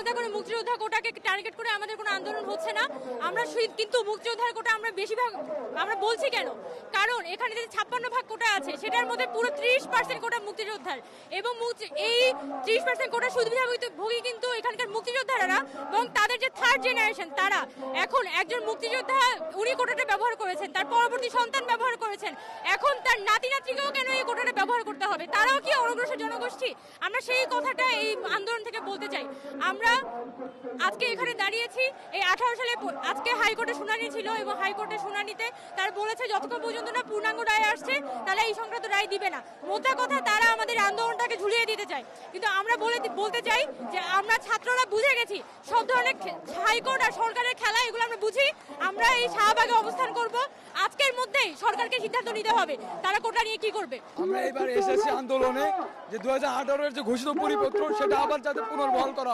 আলাদা করে মুক্তিযোদ্ধা কোটাকে টার্গেট করে আমাদের কোনো আন্দোলন হচ্ছে না। আমরা কিন্তু মুক্তিযোদ্ধার কোটা আমরা বেশিরভাগ আমরা বলছি কেন, কারণ এখানে যে 56 ভাগ কোটা আছে সেটার মধ্যে পুরো 30% কোটা মুক্তিযোদ্ধার, এবং এই 30% কোটা সুবিধাভোগী কিন্তু এখানকার মুক্তিযোদ্ধারা এবং তাদের যে থার্ড জেনারেশন তারা। এখন একজন মুক্তিযোদ্ধা উনি কোটাটা ব্যবহার করেছেন, তার পরবর্তী সন্তান ব্যবহার করেছেন, এখন তার নাতি নাতনিকেও কেন এই কোটাটা ব্যবহার করতে হবে? তারাও কি অনগ্রসর জনগোষ্ঠী? আমরা সেই কথাটা এই আন্দোলন থেকে বলতে চাই। আমরা আজকে এখানে দাঁড়িয়েছি এই 18 সালে, আজকে হাইকোর্টে শুনানি ছিল এবং হাইকোর্টের শুনানিতে তারা বলেছে যতক্ষণ পর্যন্ত না পূর্ণাঙ্গ রায় আসছে তারা এই সংক্রান্ত রায় দিবে না। মোদ্দা কথা তারা আমাদের আন্দোলনটাকে ঝুলিয়ে দিতে চায়। কিন্তু আমরা বলতে চাই যে আমরা ছাত্ররা বুঝে গেছি সব ধরনের হাইকোর্ট আর সরকারের খেলা এগুলো আমরা বুঝি। আমরা এই শাহবাগে অবস্থান করব, আজকের মধ্যেই সরকারকে সিদ্ধান্ত নিতে হবে তারা কোটা নিয়ে কি করবে। আমরা এবার এসেছি আন্দোলনে যে 2018-এর যে ঘোষিত পরিপত্র সেটা আবার যাতে পুনর্বহাল করা